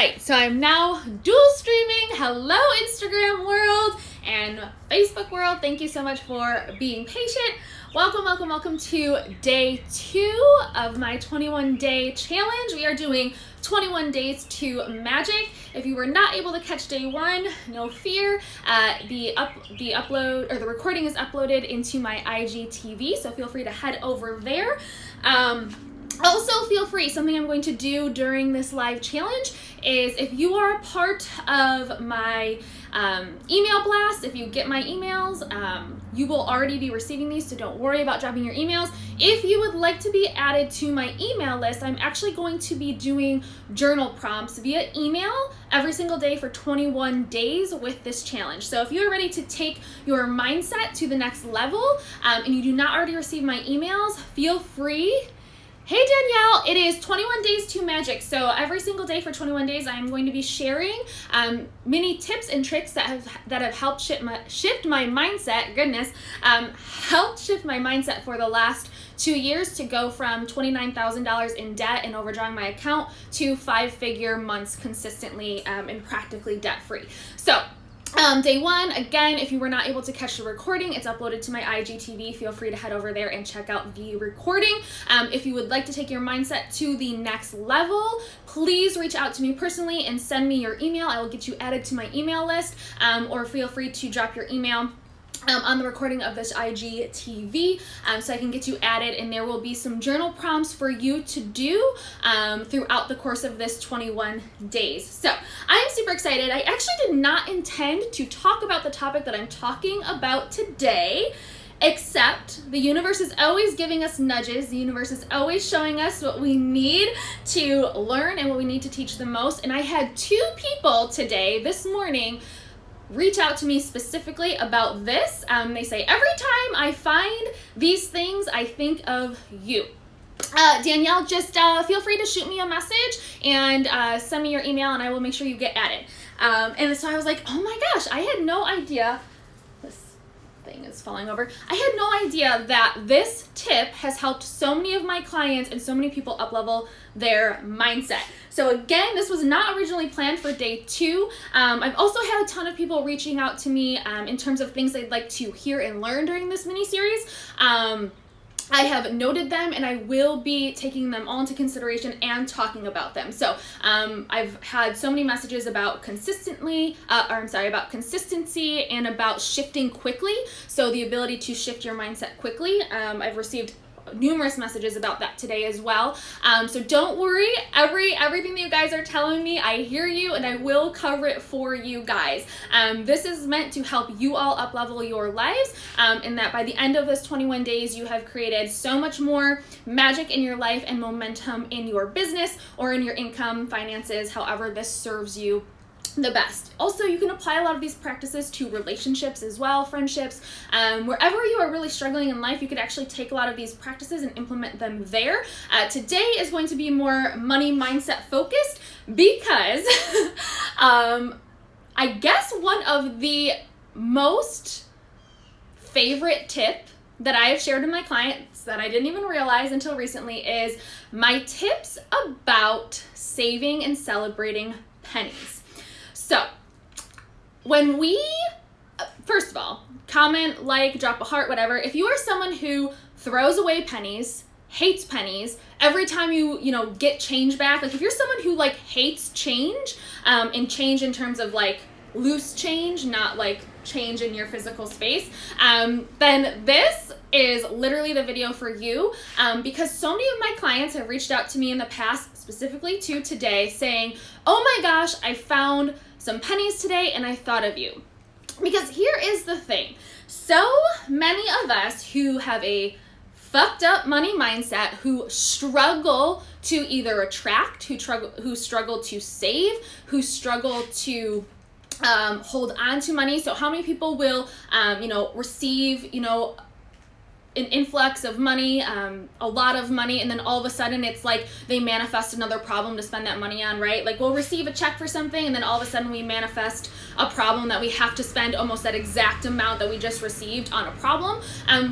right, so I'm now dual streaming. Hello, Instagram world and Facebook world. Thank you so much for being patient. Welcome to day 2 of my 21-day challenge. We are doing 21 days to magic. If you were not able to catch day 1, no fear. The upload or the recording is uploaded into my IGTV, so feel free to head over there. Also, feel free, something I'm going to do during this live challenge is if you are a part of my email blast, if you get my emails, you will already be receiving these, so don't worry about dropping your emails. If you would like to be added to my email list, I'm actually going to be doing journal prompts via email every single day for 21 days with this challenge. So if you're ready to take your mindset to the next level and you do not already receive my emails, feel free. Hey Danielle, it is 21 days to magic. So every single day for 21 days, I'm going to be sharing many tips and tricks that have helped shift my mindset. Helped shift my mindset for the last 2 years to go from $29,000 in debt and overdrawing my account to 5-figure months consistently and practically debt free. So. Day 1, again, if you were not able to catch the recording, it's uploaded to my IGTV. Feel free to head over there and check out the recording. If you would like to take your mindset to the next level, please reach out to me personally and send me your email. I will get you added to my email list, or feel free to drop your email on the recording of this IGTV so I can get you added, and there will be some journal prompts for you to do throughout the course of this 21 days. So I'm super excited. I actually did not intend to talk about the topic that I'm talking about today, except the universe is always giving us nudges. The universe is always showing us what we need to learn and what we need to teach the most. And I had 2 people today, this morning, reach out to me specifically about this. They say, every time I find these things, I think of you. Danielle, just feel free to shoot me a message and send me your email and I will make sure you get added. And so I was like, oh my gosh, I had no idea. This thing is falling over. I had no idea that this tip has helped so many of my clients and so many people up-level their mindset. So again, this was not originally planned for day 2. I've also had a ton of people reaching out to me in terms of things they'd like to hear and learn during this mini-series. I have noted them and I will be taking them all into consideration and talking about them. So I've had so many messages about consistency and about shifting quickly. So the ability to shift your mindset quickly. I've received numerous messages about that today as well. So don't worry, everything that you guys are telling me, I hear you and I will cover it for you guys. This is meant to help you all up-level your lives, and that by the end of this 21 days, you have created so much more magic in your life and momentum in your business or in your income, finances, however this serves you the best. Also, you can apply a lot of these practices to relationships as well, friendships. Wherever you are really struggling in life, you could actually take a lot of these practices and implement them there. Today is going to be more money mindset focused because I guess one of the most favorite tip that I have shared with my clients that I didn't even realize until recently is my tips about saving and celebrating pennies. So, when we, first of all, comment, like, drop a heart, whatever, if you are someone who throws away pennies, hates pennies, every time you get change back, like if you're someone who like hates change, and change in terms of like loose change, not like change in your physical space, then this is literally the video for you, because so many of my clients have reached out to me in the past, specifically to today, saying, oh my gosh, I found some pennies today and I thought of you. Because here is the thing. So many of us who have a fucked up money mindset, who struggle to either attract, who struggle to save, who struggle to hold on to money. So how many people will, receive, an influx of money, a lot of money, and then all of a sudden it's like they manifest another problem to spend that money on, right? Like we'll receive a check for something and then all of a sudden we manifest a problem that we have to spend almost that exact amount that we just received on a problem.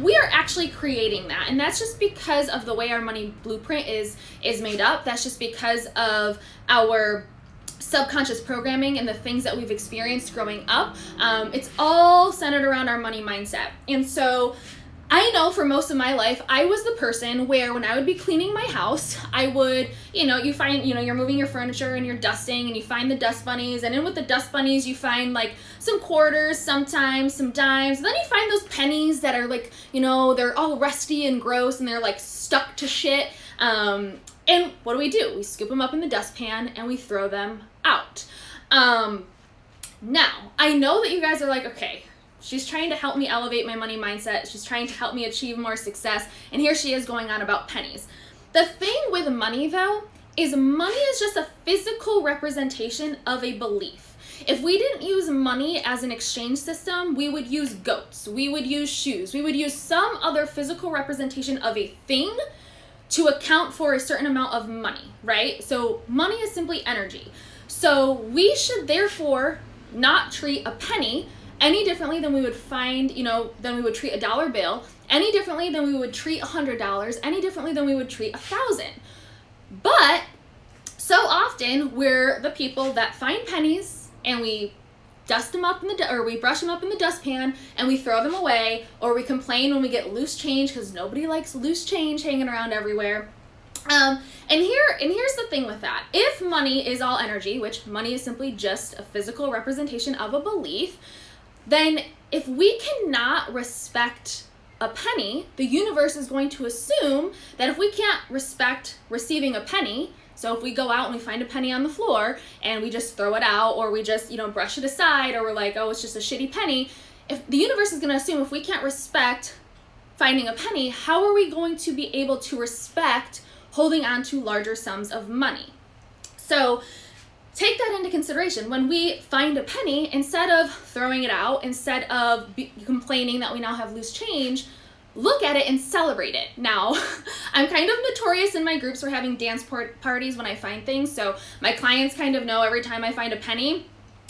We are actually creating that, and that's just because of the way our money blueprint is made up. That's just because of our subconscious programming and the things that we've experienced growing up. It's all centered around our money mindset. And so I know for most of my life, I was the person where when I would be cleaning my house, I would, you find, you're moving your furniture and you're dusting and you find the dust bunnies. And in with the dust bunnies, you find like some quarters, sometimes some dimes. And then you find those pennies that are like, they're all rusty and gross and they're like stuck to shit. And what do? We scoop them up in the dustpan and we throw them out. Now, I know that you guys are like, okay, she's trying to help me elevate my money mindset. She's trying to help me achieve more success. And here she is going on about pennies. The thing with money, though, is money is just a physical representation of a belief. If we didn't use money as an exchange system, we would use goats. We would use shoes. We would use some other physical representation of a thing to account for a certain amount of money, right? So money is simply energy. So we should therefore not treat a penny any differently than we would find, than we would treat a dollar bill, any differently than we would treat $100, any differently than we would treat 1,000. But so often we're the people that find pennies and we dust them up or we brush them up in the dustpan and we throw them away, or we complain when we get loose change because nobody likes loose change hanging around everywhere. And here's the thing with that. If money is all energy, which money is simply just a physical representation of a belief, then if we cannot respect a penny, the universe is going to assume that if we can't respect receiving a penny, so if we go out and we find a penny on the floor and we just throw it out, or we just, brush it aside, or we're like, oh, it's just a shitty penny, if the universe is going to assume if we can't respect finding a penny, how are we going to be able to respect holding on to larger sums of money? So take that into consideration. When we find a penny, instead of throwing it out, instead of complaining that we now have loose change, look at it and celebrate it. Now, I'm kind of notorious in my groups for having dance parties when I find things. So my clients kind of know every time I find a penny,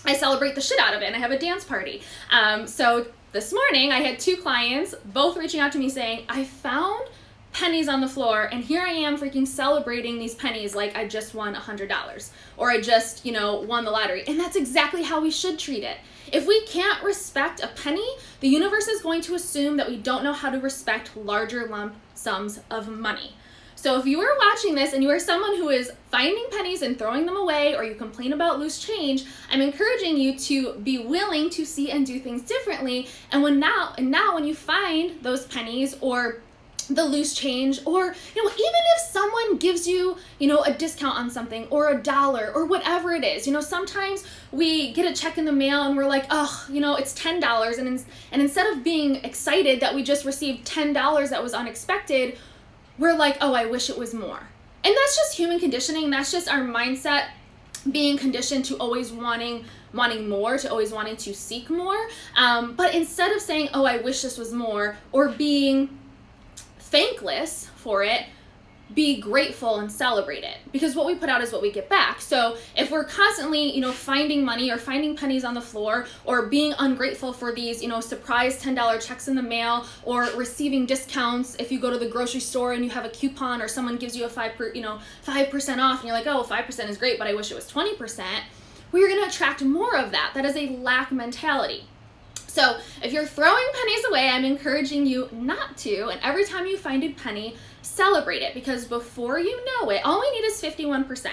I celebrate the shit out of it and I have a dance party. So this morning I had 2 clients, both reaching out to me saying, I found pennies on the floor and here I am freaking celebrating these pennies like I just won $100 or I just, won the lottery. And that's exactly how we should treat it. If we can't respect a penny, the universe is going to assume that we don't know how to respect larger lump sums of money. So if you are watching this and you are someone who is finding pennies and throwing them away, or you complain about loose change, I'm encouraging you to be willing to see and do things differently. And now when you find those pennies or the loose change, or even if someone gives you a discount on something or $1 or whatever it is, sometimes we get a check in the mail and we're like, oh, it's $10, and instead of being excited that we just received $10 that was unexpected, we're like, oh, I wish it was more. And that's just human conditioning. That's just our mindset being conditioned to always wanting more, to always wanting to seek more. But instead of saying, oh, I wish this was more, or being thankless for it, be grateful and celebrate it, because what we put out is what we get back. So if we're constantly, finding money or finding pennies on the floor, or being ungrateful for these, surprise $10 checks in the mail, or receiving discounts if you go to the grocery store and you have a coupon, or someone gives you a 5% off, and you're like, oh, 5% is great, but I wish it was 20%. Well, you're going to attract more of that. That is a lack mentality. So if you're throwing pennies away, I'm encouraging you not to. And every time you find a penny, celebrate it, because before you know it, all we need is 51%.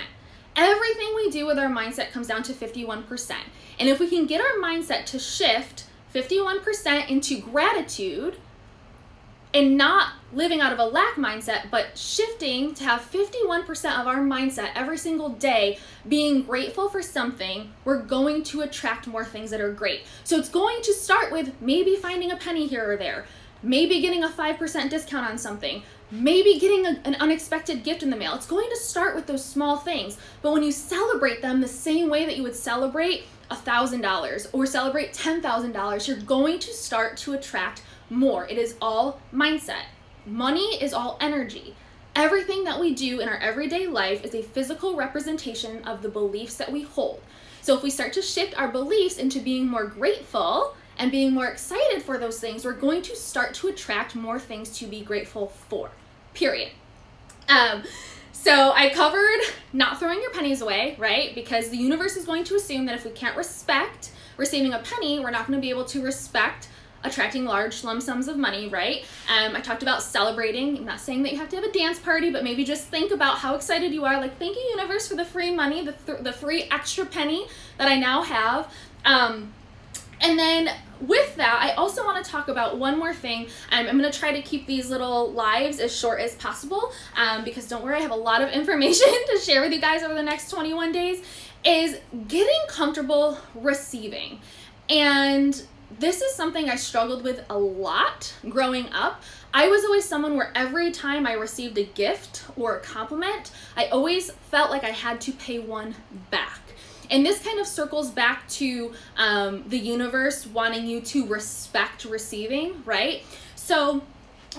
Everything we do with our mindset comes down to 51%. And if we can get our mindset to shift 51% into gratitude, and not living out of a lack mindset, but shifting to have 51% of our mindset every single day being grateful for something, we're going to attract more things that are great. So it's going to start with maybe finding a penny here or there, maybe getting a 5% discount on something, maybe getting an unexpected gift in the mail. It's going to start with those small things, but when you celebrate them the same way that you would celebrate $1,000 or celebrate $10,000, you're going to start to attract more. It is all mindset. Money is all energy. Everything that we do in our everyday life is a physical representation of the beliefs that we hold. So if we start to shift our beliefs into being more grateful and being more excited for those things, we're going to start to attract more things to be grateful for, period. So I covered not throwing your pennies away, right? Because the universe is going to assume that if we can't respect receiving a penny, we're not going to be able to respect attracting large lump sums of money, right? I talked about celebrating. I'm not saying that you have to have a dance party, but maybe just think about how excited you are. Like, thank you, universe, for the free money, the free extra penny that I now have. And then with that, I also want to talk about one more thing. I'm going to try to keep these little lives as short as possible, because don't worry, I have a lot of information to share with you guys over the next 21 days, is getting comfortable receiving. And this is something I struggled with a lot growing up. I was always someone where every time I received a gift or a compliment, I always felt like I had to pay one back. And this kind of circles back to the universe wanting you to respect receiving, right? So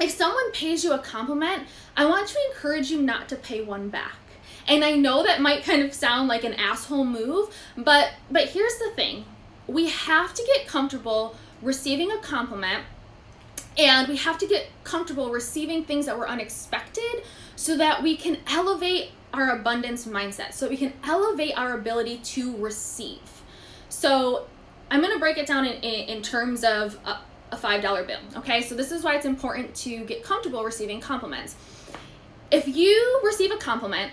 if someone pays you a compliment, I want to encourage you not to pay one back. And I know that might kind of sound like an asshole move, but here's the thing. We have to get comfortable receiving a compliment, and we have to get comfortable receiving things that were unexpected so that we can elevate our abundance mindset, so we can elevate our ability to receive. So I'm going to break it down in terms of a $5 bill. Okay, so this is why it's important to get comfortable receiving compliments. If you receive a compliment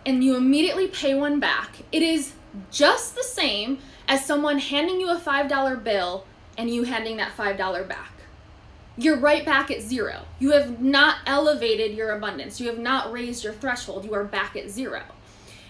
and you immediately pay one back, it is just the same as someone handing you a $5 bill and you handing that $5 back. You're right back at zero. You have not elevated your abundance. You have not raised your threshold. You are back at zero.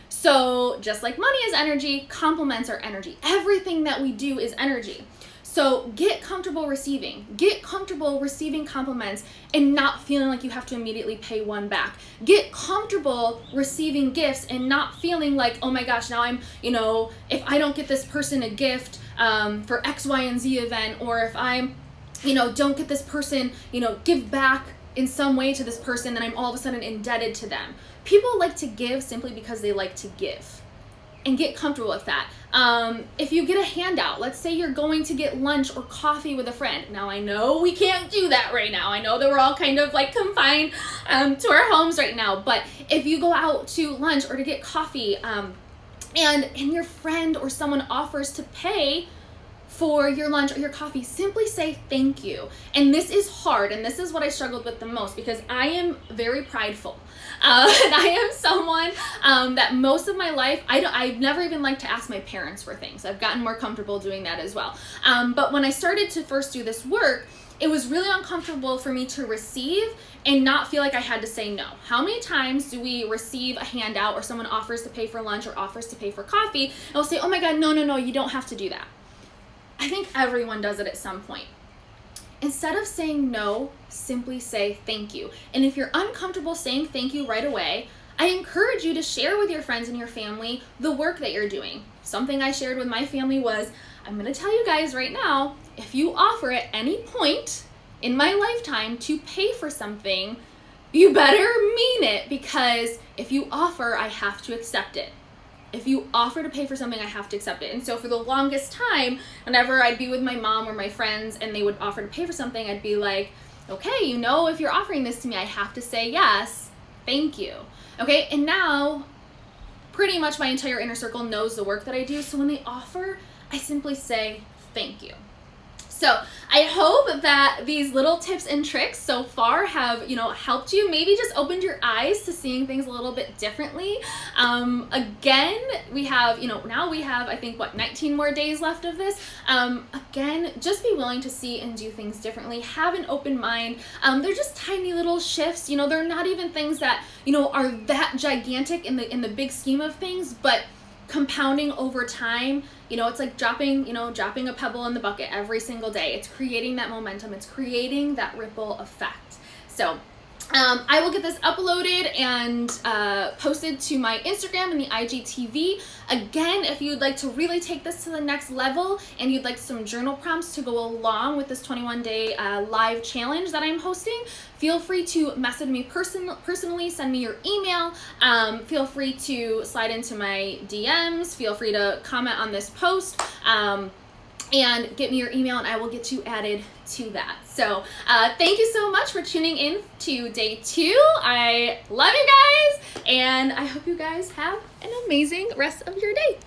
So just like money is energy, compliments are energy. Everything that we do is energy. So get comfortable receiving. Get comfortable receiving compliments and not feeling like you have to immediately pay one back. Get comfortable receiving gifts and not feeling like, oh my gosh, now I'm, if I don't get this person a gift for X, Y, and Z event, or if I'm, don't get this person, give back in some way to this person, then I'm all of a sudden indebted to them. People like to give simply because they like to give. And get comfortable with that. If you get a handout, let's say you're going to get lunch or coffee with a friend. Now, I know we can't do that right now. I know that we're all kind of like confined to our homes right now. But if you go out to lunch or to get coffee, and your friend or someone offers to pay for your lunch or your coffee, simply say thank you. And this is hard, and this is what I struggled with the most, because I am very prideful. And I am someone that most of my life, I've never even liked to ask my parents for things. I've gotten more comfortable doing that as well. But when I started to first do this work, it was really uncomfortable for me to receive and not feel like I had to say no. How many times do we receive a handout or someone offers to pay for lunch or offers to pay for coffee, and we'll say, oh my God, no, you don't have to do that. I think everyone does it at some point. Instead of saying no, simply say thank you. And if you're uncomfortable saying thank you right away, I encourage you to share with your friends and your family the work that you're doing. Something I shared with my family was, I'm going to tell you guys right now, if you offer at any point in my lifetime to pay for something, you better mean it, because if you offer, I have to accept it. If you offer to pay for something, I have to accept it. And so for the longest time, whenever I'd be with my mom or my friends and they would offer to pay for something, I'd be like, okay, if you're offering this to me, I have to say yes, thank you. Okay, and now pretty much my entire inner circle knows the work that I do. So when they offer, I simply say thank you. So I hope that these little tips and tricks so far have, helped you, maybe just opened your eyes to seeing things a little bit differently. Again, we have, now we have, I think, 19 more days left of this. Again, just be willing to see and do things differently. Have an open mind. They're just tiny little shifts. They're not even things that, are that gigantic in the big scheme of things, but compounding over time, it's like dropping a pebble in the bucket every single day. It's creating that momentum. It's creating that ripple effect. So I will get this uploaded and posted to my Instagram and the IGTV. Again, if you'd like to really take this to the next level and you'd like some journal prompts to go along with this 21-day live challenge that I'm hosting, feel free to message me personally, send me your email. Feel free to slide into my DMs. Feel free to comment on this post. and get me your email and I will get you added to that. So thank you so much for tuning in to day 2. I love you guys, and I hope you guys have an amazing rest of your day.